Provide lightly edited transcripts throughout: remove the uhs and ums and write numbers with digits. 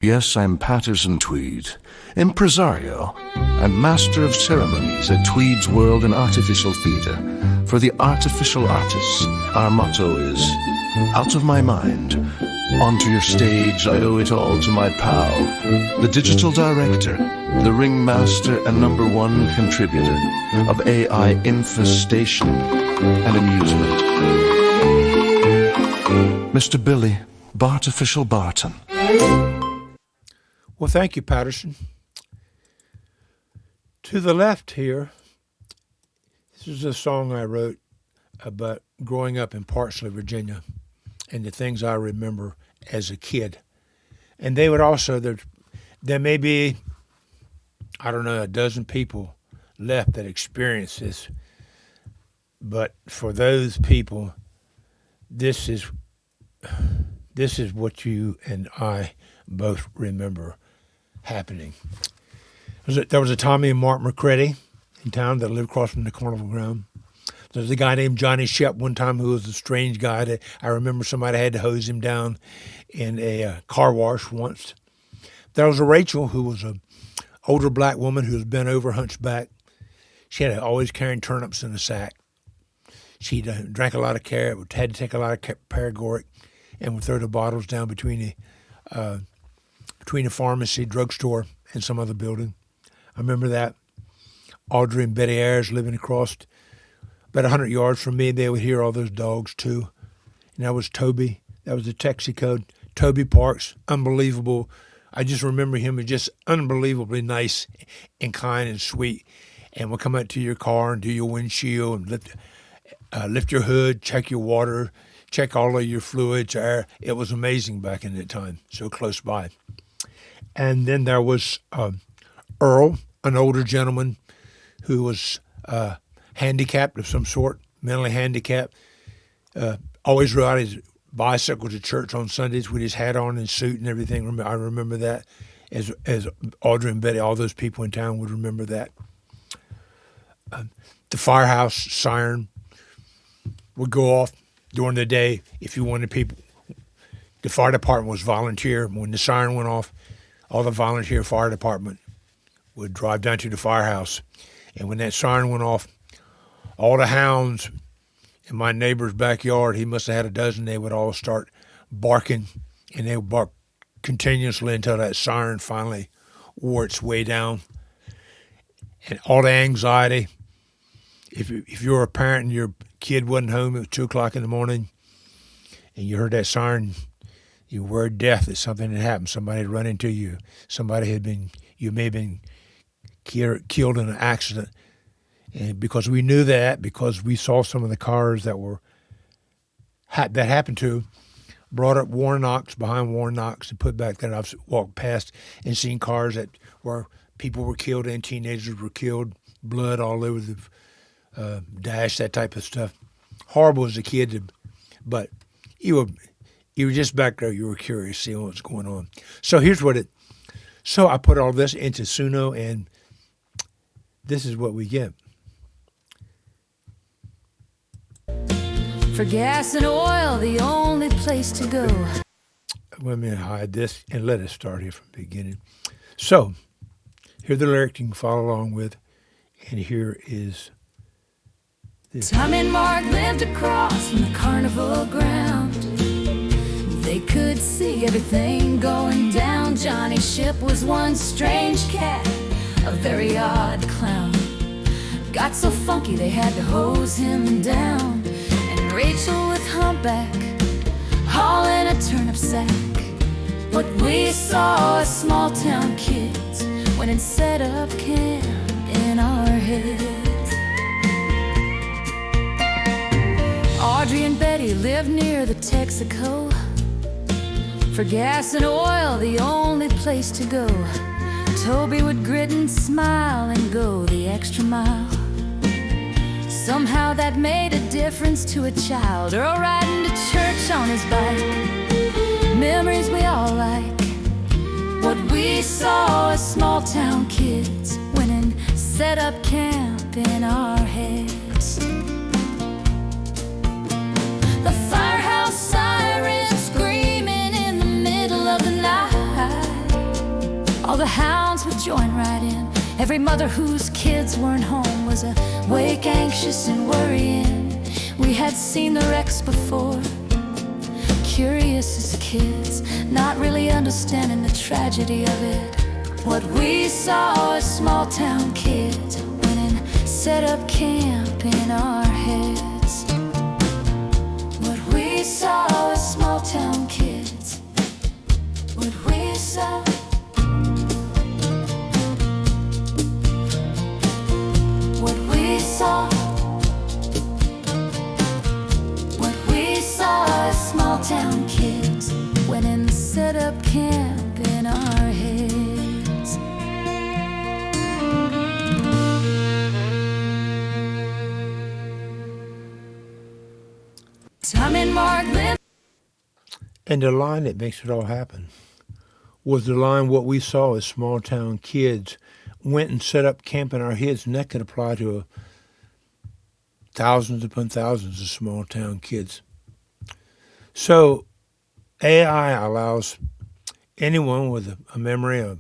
Yes, I'm Patterson Tweed, impresario and master of ceremonies at Tweed's World in Artificial Theatre. For the artificial artists, our motto is, out of my mind, onto your stage, I owe it all to my pal, the digital director, the ringmaster and #1 contributor of AI infestation and amusement, Mr. Billy Bartificial Barton. Well, thank you, Patterson. To the left here, this is a song I wrote about growing up in Parsley, Virginia, and the things I remember as a kid. And they would also, there may be, I don't know, a dozen people left that experience this. But for those people, this is what you and I both remember happening. There was a Tommy and Mark McCready in town that lived across from the carnival ground. There's a guy named Johnny Shep one time who was a strange guy that I remember somebody had to hose him down in a car wash once. There was a Rachel who was an older black woman who was bent over, hunchback. She had always carrying turnips in a sack. She drank a lot of carrot, had to take a lot of paregoric, and would throw the bottles down between the pharmacy, drugstore, and some other building. I remember that. Audrey and Betty Ayers living across about 100 yards from me. They would hear all those dogs too. And that was Toby. That was the Texaco. Toby Parks, unbelievable. I just remember him as just unbelievably nice and kind and sweet. And would come out to your car and do your windshield and lift your hood, check your water, check all of your fluids, air. It was amazing back in that time, so close by. And then there was Earl, an older gentleman who was handicapped of some sort, mentally handicapped, always rode his bicycle to church on Sundays with his hat on and suit and everything. I remember that, as Audrey and Betty, all those people in town would remember that. The firehouse siren would go off during the day if you wanted people. The fire department was volunteer. When the siren went off, all the volunteer fire department would drive down to the firehouse. And when that siren went off, all the hounds in my neighbor's backyard, he must have had a dozen, they would all start barking, and they would bark continuously until that siren finally wore its way down. And all the anxiety, if you were a parent and your kid wasn't home, it was 2 o'clock in the morning, and you heard that siren, you were death that something had happened. Somebody had run into you. You may have been killed in an accident. And because we knew that, because we saw some of the cars that happened to, brought up Warnocks, behind Warnocks, and put back there. I've walked past and seen cars where people were killed and teenagers were killed, blood all over the dash, that type of stuff. Horrible as a kid, but you were just back there. You were curious, seeing what's going on. So so I put all this into Suno, and this is what we get. For gas and oil, the only place to go. Let me hide this and let us start here from the beginning. So, here's the lyric you can follow along with, and here is this. Tom and Mark lived across from the carnival ground. They could see everything going down. Johnny's ship was one strange cat, a very odd clown. Got so funky they had to hose him down. And Rachel with humpback, hauling a turnip sack. But we saw as small town kids went and set up camp in our heads. Audrey and Betty lived near the Texaco. For gas and oil, the only place to go. Toby would grit and smile and go the extra mile. Somehow that made a difference to a child. Earl riding to church on his bike. Memories we all like. What we saw as small town kids went and set up camp in our heads. The firehouse siren screaming in the middle of the night. All the hounds would join right in. Every mother whose kids weren't home was awake, anxious, and worrying. We had seen the wrecks before, curious as kids, not really understanding the tragedy of it. What we saw as small town kids went and set up camp in our heads. What we saw as small town kids, what we saw. What we saw as small town kids went and set up camp in our heads. Tom and Mark lived. And the line that makes it all happen was the line, what we saw as small town kids went and set up camp in our heads, and that could apply to thousands upon thousands of small town kids. So AI allows anyone with a memory, a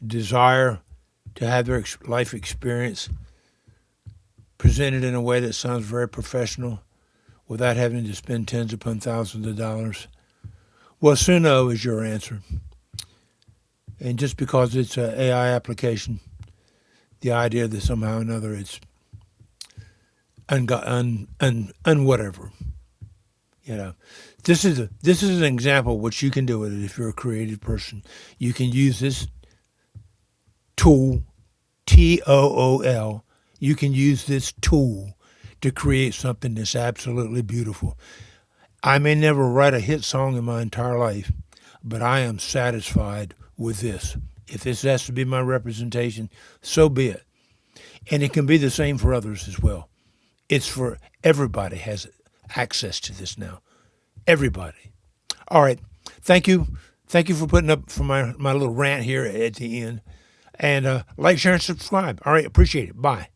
desire to have their life experience presented in a way that sounds very professional without having to spend tens upon thousands of dollars. Well, Suno is your answer. And just because it's an AI application, the idea that somehow or another it's whatever. You know, this is an example of what you can do with it if you're a creative person. You can use this tool, TOOL. You can use this tool to create something that's absolutely beautiful. I may never write a hit song in my entire life, but I am satisfied with this. If this has to be my representation, so be it. And it can be the same for others as well. It's for everybody has access to this now. Everybody. All right. Thank you. Thank you for putting up for my little rant here at the end. And like, share, and subscribe. All right. Appreciate it. Bye.